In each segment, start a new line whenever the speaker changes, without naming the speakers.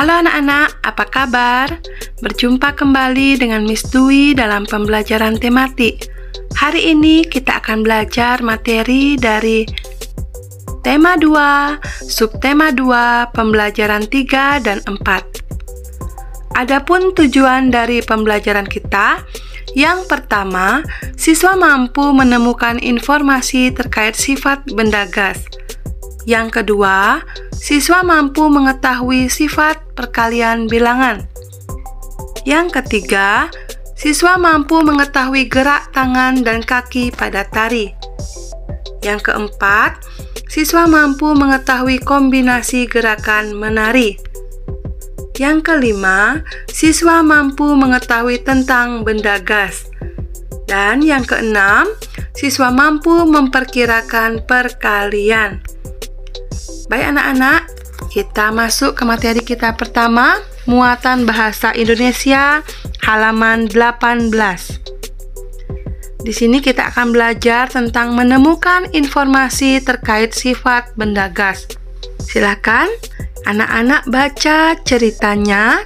Halo anak-anak, apa kabar? Berjumpa kembali dengan Miss Dwi dalam pembelajaran tematik. Hari ini kita akan belajar materi dari tema 2, subtema 2, pembelajaran 3 dan 4. Adapun tujuan dari pembelajaran kita, yang pertama, siswa mampu menemukan informasi terkait sifat benda gas. Yang kedua, siswa mampu mengetahui sifat perkalian bilangan. Yang ketiga, siswa mampu mengetahui gerak tangan dan kaki pada tari. Yang keempat, siswa mampu mengetahui kombinasi gerakan menari. Yang kelima, siswa mampu mengetahui tentang benda gas. Dan yang keenam, siswa mampu memperkirakan perkalian. Baik anak-anak, kita masuk ke materi kita pertama, muatan bahasa Indonesia, halaman 18. Di sini kita akan belajar tentang menemukan informasi terkait sifat benda gas. Silakan anak-anak baca ceritanya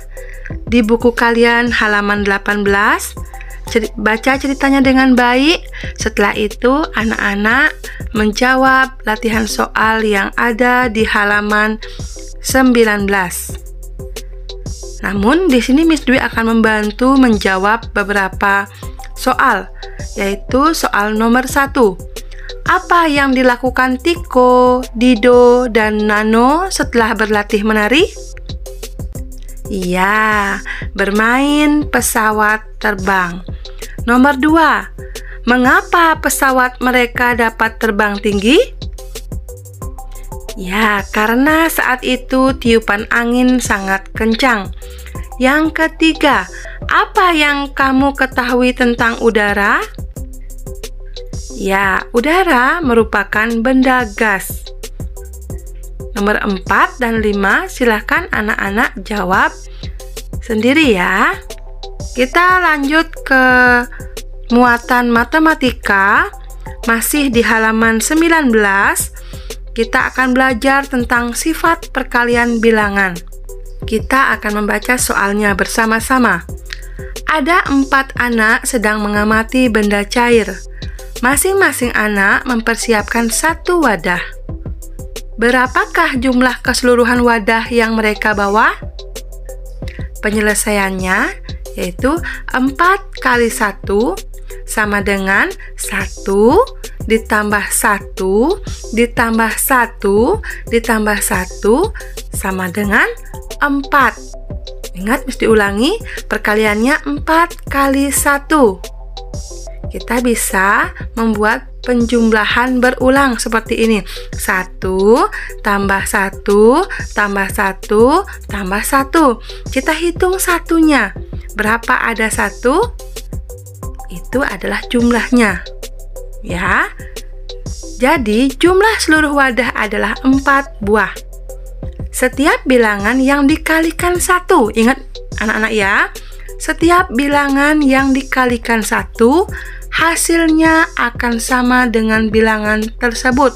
di buku kalian halaman 18. Baca ceritanya dengan baik. Setelah itu anak-anak menjawab latihan soal yang ada di halaman 19. Namun di sini Miss Dwi akan membantu menjawab beberapa soal, yaitu soal nomor 1. Apa yang dilakukan Tiko, Dido, dan Nano setelah berlatih menari? Iya, bermain pesawat terbang. Nomor 2. Mengapa pesawat mereka dapat terbang tinggi? Ya, karena saat itu tiupan angin sangat kencang. Yang ketiga, apa yang kamu ketahui tentang udara? Ya, udara merupakan benda gas. Nomor 4 dan 5, silahkan anak-anak jawab sendiri ya. Kita lanjut ke muatan matematika, masih di halaman 19. Kita akan belajar tentang sifat perkalian bilangan. Kita akan membaca soalnya bersama-sama. Ada 4 anak sedang mengamati benda cair. Masing-masing anak mempersiapkan satu wadah. Berapakah jumlah keseluruhan wadah yang mereka bawa? Penyelesaiannya yaitu 4 kali 1 sama dengan 1 ditambah 1 ditambah 1 ditambah 1 sama dengan 4. Ingat, mesti ulangi, perkaliannya 4 kali 1. Kita bisa membuat penjumlahan berulang seperti ini. 1 tambah 1 tambah 1 tambah 1. Kita hitung satunya. Berapa ada 1? Itu adalah jumlahnya. Ya. Jadi, jumlah seluruh wadah adalah 4 buah. Setiap bilangan yang dikalikan 1, ingat anak-anak ya, setiap bilangan yang dikalikan 1, hasilnya akan sama dengan bilangan tersebut.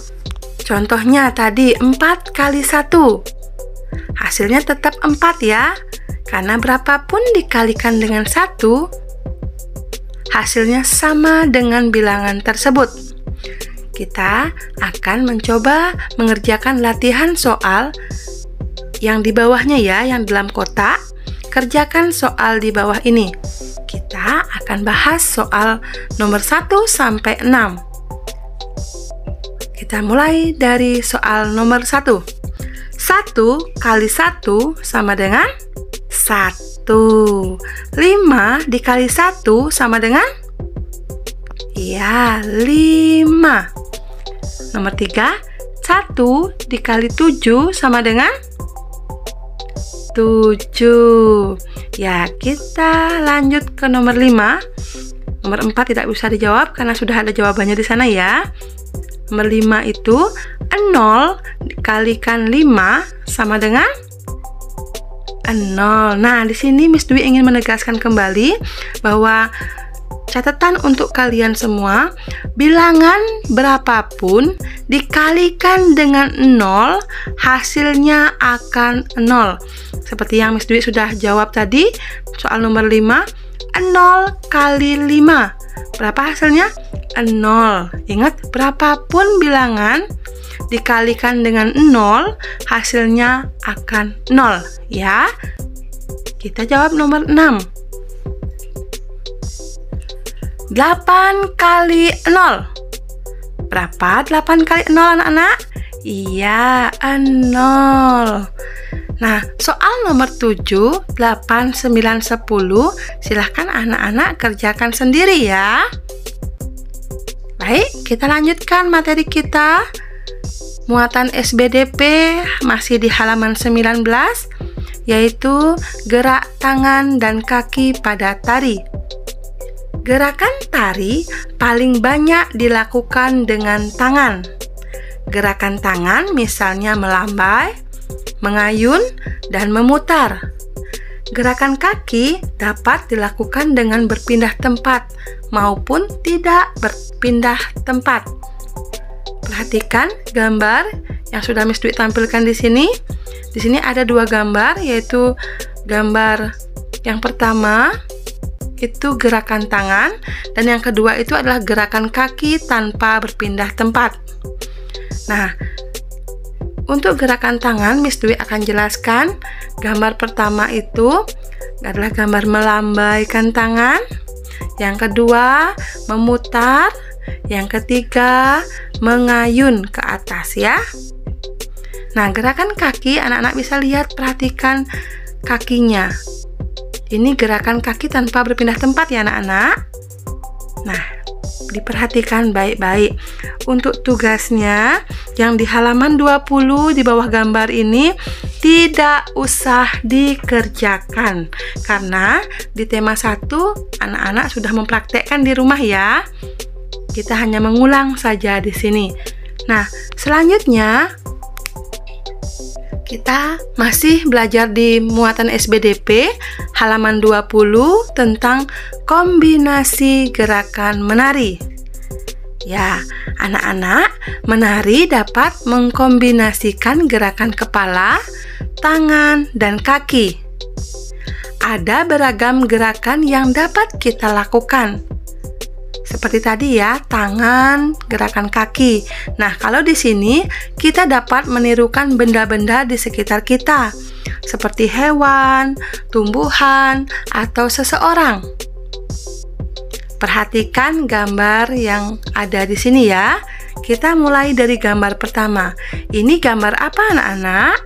Contohnya tadi 4 kali 1. Hasilnya tetap 4 ya. Karena berapapun dikalikan dengan 1, hasilnya sama dengan bilangan tersebut. Kita akan mencoba mengerjakan latihan soal yang di bawahnya ya, yang dalam kotak. Kerjakan soal di bawah ini. Kita akan bahas soal nomor 1 sampai 6. Kita mulai dari soal nomor 1. 1 kali 1 sama dengan 1. 5 dikali 1 sama dengan? Ya, 5. Nomor 3, 1 dikali 7 sama dengan? 7. Ya, kita lanjut ke nomor 5. Nomor 4 tidak bisa dijawab karena sudah ada jawabannya di sana ya. Nomor 5 itu 0 dikalikan 5 sama dengan 0. Nah, di sini Miss Dwi ingin menegaskan kembali bahwa catatan untuk kalian semua, bilangan berapapun dikalikan dengan 0, hasilnya akan 0. Seperti yang Miss Dwi sudah jawab tadi, soal nomor 5, 0 kali 5. Berapa hasilnya? 0. Ingat, berapapun bilangan dikalikan dengan 0, hasilnya akan 0, ya. Kita jawab nomor 6. 8 kali 0. Berapa 8 kali 0, anak-anak? Iya, 0. Nah, soal nomor 7, 8, 9, 10, silahkan anak-anak kerjakan sendiri ya. Baik, kita lanjutkan materi kita. Muatan SBDP masih di halaman 19, yaitu gerak tangan dan kaki pada tari. Gerakan tari paling banyak dilakukan dengan tangan. Gerakan tangan misalnya melambai, mengayun, dan memutar. Gerakan kaki dapat dilakukan dengan berpindah tempat maupun tidak berpindah tempat. Perhatikan gambar yang sudah Miss Dwi tampilkan di sini. Di sini ada 2 gambar, yaitu gambar yang pertama itu gerakan tangan, dan yang kedua itu adalah gerakan kaki tanpa berpindah tempat. Nah, untuk gerakan tangan, Miss Dwi akan jelaskan. Gambar pertama itu adalah gambar melambaikan tangan, yang kedua memutar, yang ketiga mengayun ke atas ya. Nah, gerakan kaki anak-anak bisa lihat, perhatikan kakinya. Ini gerakan kaki tanpa berpindah tempat ya anak-anak. Nah, diperhatikan baik-baik. Untuk tugasnya yang di halaman 20 di bawah gambar ini tidak usah dikerjakan, karena di tema 1 anak-anak sudah mempraktekkan di rumah ya. Kita hanya mengulang saja di sini. Nah, selanjutnya kita masih belajar di muatan SBDP halaman 20 tentang kombinasi gerakan menari. Ya, anak-anak, menari dapat mengkombinasikan gerakan kepala, tangan, dan kaki. Ada beragam gerakan yang dapat kita lakukan. Seperti tadi ya, tangan, gerakan kaki. Nah, kalau di sini kita dapat menirukan benda-benda di sekitar kita, seperti hewan, tumbuhan, atau seseorang. Perhatikan gambar yang ada di sini ya. Kita mulai dari gambar pertama. Ini gambar apa anak-anak?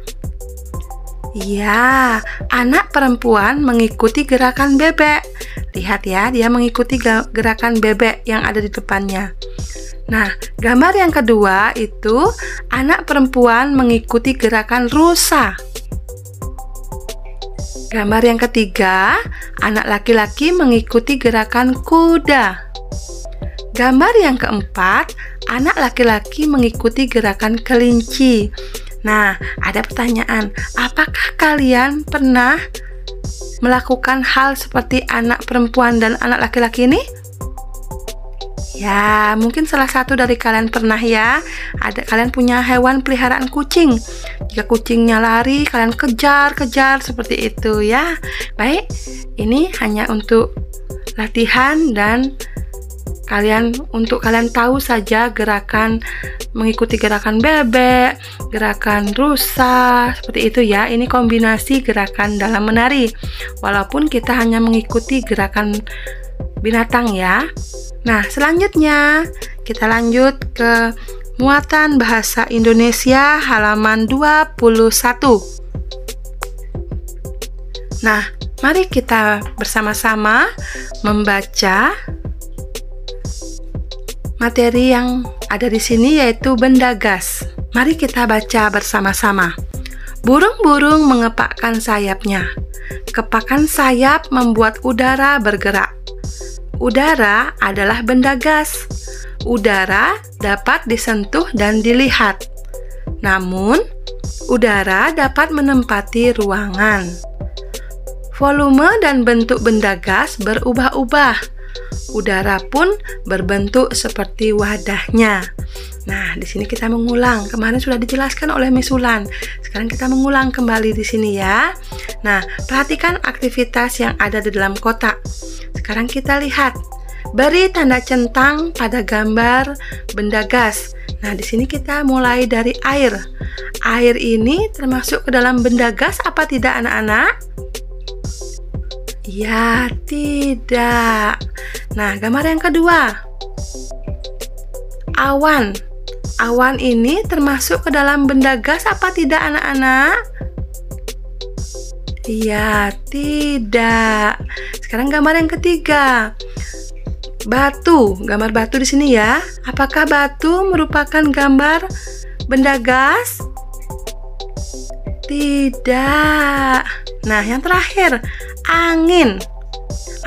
Ya, anak perempuan mengikuti gerakan bebek. Lihat ya, dia mengikuti gerakan bebek yang ada di depannya. Nah, gambar yang kedua itu anak perempuan mengikuti gerakan rusa. Gambar yang ketiga, anak laki-laki mengikuti gerakan kuda. Gambar yang keempat, anak laki-laki mengikuti gerakan kelinci. Nah, ada pertanyaan, apakah kalian pernah melakukan hal seperti anak perempuan dan anak laki-laki ini? Ya, mungkin salah satu dari kalian pernah ya. Kalian punya hewan peliharaan kucing. Jika kucingnya lari, kalian kejar seperti itu ya. Baik, ini hanya untuk latihan dan untuk kalian tahu saja gerakan, mengikuti gerakan bebek, gerakan rusa, seperti itu ya. Ini kombinasi gerakan dalam menari, walaupun kita hanya mengikuti gerakan binatang ya. Nah, selanjutnya kita lanjut ke muatan bahasa Indonesia halaman 21. Nah, mari kita bersama-sama membaca materi yang ada di sini, yaitu benda gas. Mari kita baca bersama-sama. Burung-burung mengepakkan sayapnya. Kepakan sayap membuat udara bergerak. Udara adalah benda gas. Udara dapat disentuh dan dilihat. Namun, udara dapat menempati ruangan. Volume dan bentuk benda gas berubah-ubah. udara pun berbentuk seperti wadahnya. Nah, di sini kita mengulang. Kemarin sudah dijelaskan oleh Miss Wulan. Sekarang kita mengulang kembali di sini ya. Nah, perhatikan aktivitas yang ada di dalam kotak. Sekarang kita lihat. Beri tanda centang pada gambar benda gas. Nah, di sini kita mulai dari air. Air ini termasuk ke dalam benda gas apa tidak, anak-anak? Ya, tidak. Nah, gambar yang kedua. Awan. Awan ini termasuk ke dalam benda gas apa tidak, anak-anak? Ya, tidak. Sekarang gambar yang ketiga. Batu. Gambar batu di sini ya. Apakah batu merupakan gambar benda gas? Tidak. Nah, yang terakhir, angin.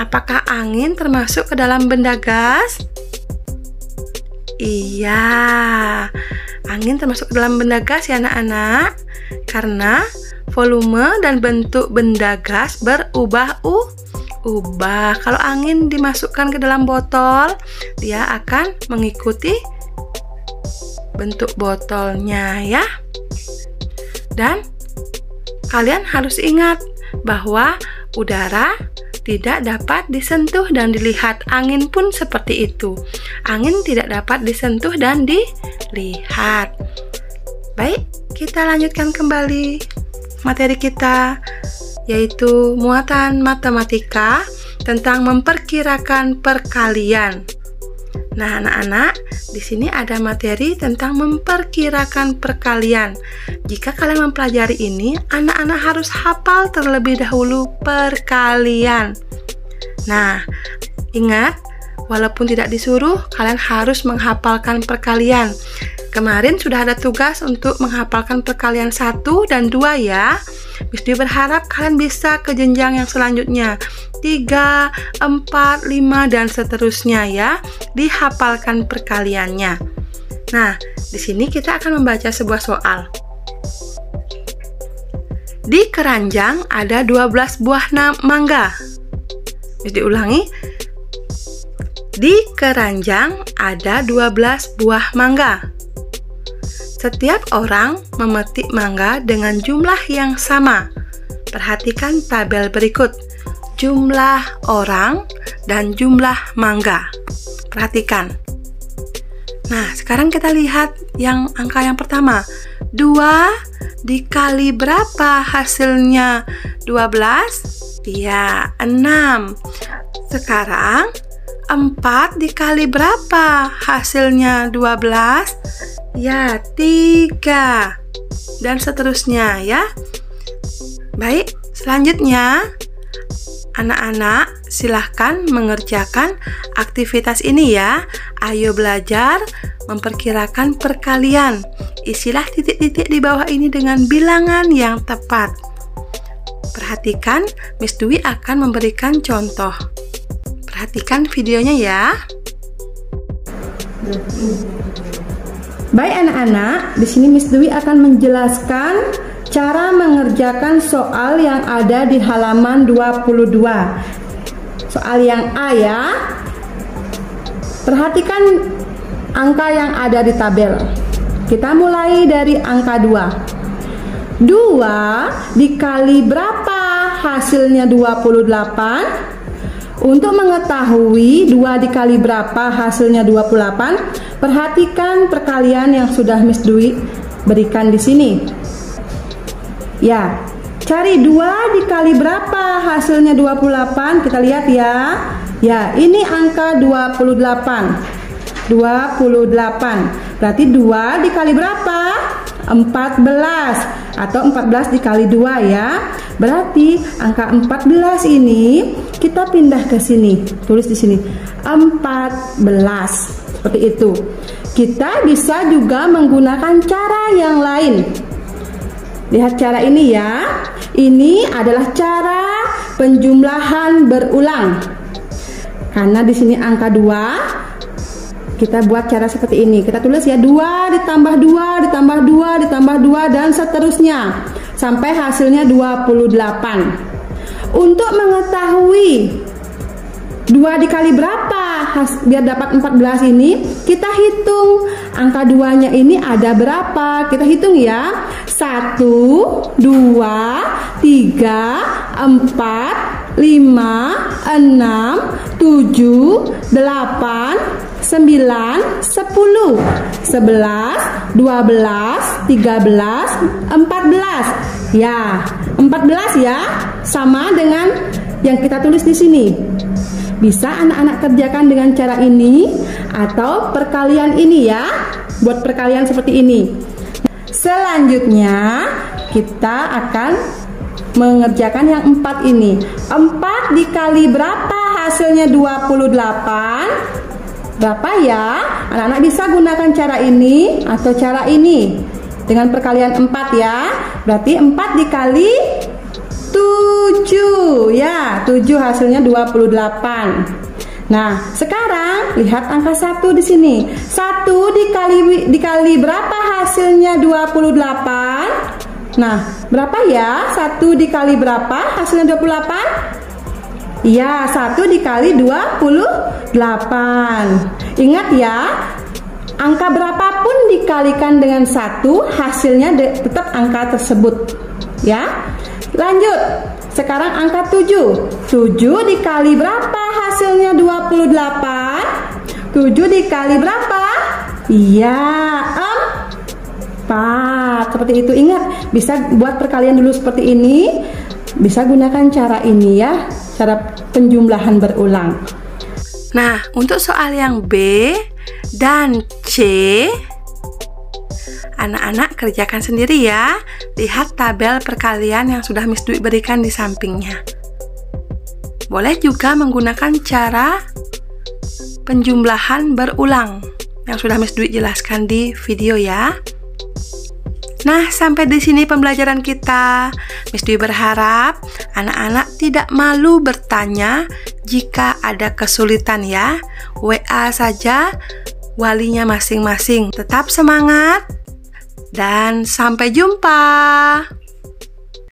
Apakah angin termasuk ke dalam benda gas? Iya, angin termasuk ke dalam benda gas ya anak-anak, karena volume dan bentuk benda gas berubah-ubah. Kalau angin dimasukkan ke dalam botol, dia akan mengikuti bentuk botolnya ya. Dan kalian harus ingat bahwa udara tidak dapat disentuh dan dilihat. Angin pun seperti itu. Angin tidak dapat disentuh dan dilihat. Baik, kita lanjutkan kembali materi kita, yaitu muatan matematika tentang memperkirakan perkalian. Nah, anak-anak, di sini ada materi tentang memperkirakan perkalian. Jika kalian mempelajari ini, anak-anak harus hafal terlebih dahulu perkalian. Nah, ingat, walaupun tidak disuruh, kalian harus menghafalkan perkalian. Kemarin sudah ada tugas untuk menghafalkan perkalian 1 dan 2 ya. Miss Dwi berharap kalian bisa ke jenjang yang selanjutnya, 3, 4, 5 dan seterusnya ya. Dihafalkan perkaliannya. Nah, di sini kita akan membaca sebuah soal. Di keranjang ada 12 buah mangga. Miss Dwi ulangi. Di keranjang ada 12 buah mangga. Setiap orang memetik mangga dengan jumlah yang sama. Perhatikan tabel berikut. Jumlah orang dan jumlah mangga. Perhatikan. Nah, sekarang kita lihat yang angka yang pertama. 2 dikali berapa hasilnya? 12? Iya, 6. Sekarang 4 dikali berapa hasilnya? 12? Ya, 3 dan seterusnya ya. Baik, selanjutnya anak-anak silahkan mengerjakan aktivitas ini ya. Ayo belajar memperkirakan perkalian. Isilah titik-titik di bawah ini dengan bilangan yang tepat. Perhatikan, Miss Dwi akan memberikan contoh. Perhatikan videonya ya. Baik anak-anak, di sini Miss Dwi akan menjelaskan cara mengerjakan soal yang ada di halaman 22. Soal yang A ya. Perhatikan angka yang ada di tabel. Kita mulai dari angka 2. 2 dikali berapa hasilnya 28? Untuk mengetahui 2 dikali berapa hasilnya 28, perhatikan perkalian yang sudah Miss Dwi berikan di sini. Ya, cari 2 dikali berapa hasilnya 28, kita lihat ya. Ya, ini angka 28. 28. Berarti 2 dikali berapa? 14 atau 14 dikali 2 ya. Berarti angka 14 ini kita pindah ke sini. Tulis di sini 14. Seperti itu. Kita bisa juga menggunakan cara yang lain. Lihat cara ini ya. Ini adalah cara penjumlahan berulang. Karena di sini angka 2, kita buat cara seperti ini. Kita tulis ya 2 ditambah 2 ditambah 2 ditambah 2 dan seterusnya sampai hasilnya 28. Untuk mengetahui
2 dikali berapa? Biar dapat 14 ini, kita hitung angka 2-nya ini ada berapa. Kita hitung ya. 1, 2, 3, 4, 5, 6, 7, 8, 9, 10, 11, 12, 13, 14. Ya, 14 ya. Sama dengan yang kita tulis di sini. Bisa anak-anak kerjakan dengan cara ini atau perkalian ini ya. Buat perkalian seperti ini. Selanjutnya kita akan mengerjakan yang 4 ini. 4 dikali berapa hasilnya 28? Berapa ya? Anak-anak bisa gunakan cara ini atau cara ini. Dengan perkalian 4 ya. Berarti 4 dikali 7 ya, 7 hasilnya 28. Nah, sekarang lihat angka 1 di sini. 1 dikali berapa hasilnya 28? Nah, berapa ya? 1 dikali berapa hasilnya 28? Ya, 1 dikali 28. Ingat ya, angka berapapun dikalikan dengan 1, hasilnya tetap angka tersebut. Ya. Lanjut, sekarang angka 7. 7 dikali berapa hasilnya 28? 7 dikali berapa? Iya, 4. Seperti itu. Ingat, bisa buat perkalian dulu seperti ini. Bisa gunakan cara ini ya, cara penjumlahan berulang.
Nah, untuk soal yang B dan C, anak-anak kerjakan sendiri ya. Lihat tabel perkalian yang sudah Miss Dwi berikan di sampingnya. Boleh juga menggunakan cara penjumlahan berulang yang sudah Miss Dwi jelaskan di video ya. Nah, sampai di sini pembelajaran kita. Miss Dwi berharap anak-anak tidak malu bertanya jika ada kesulitan ya. WA saja walinya masing-masing. Tetap semangat. Dan sampai jumpa.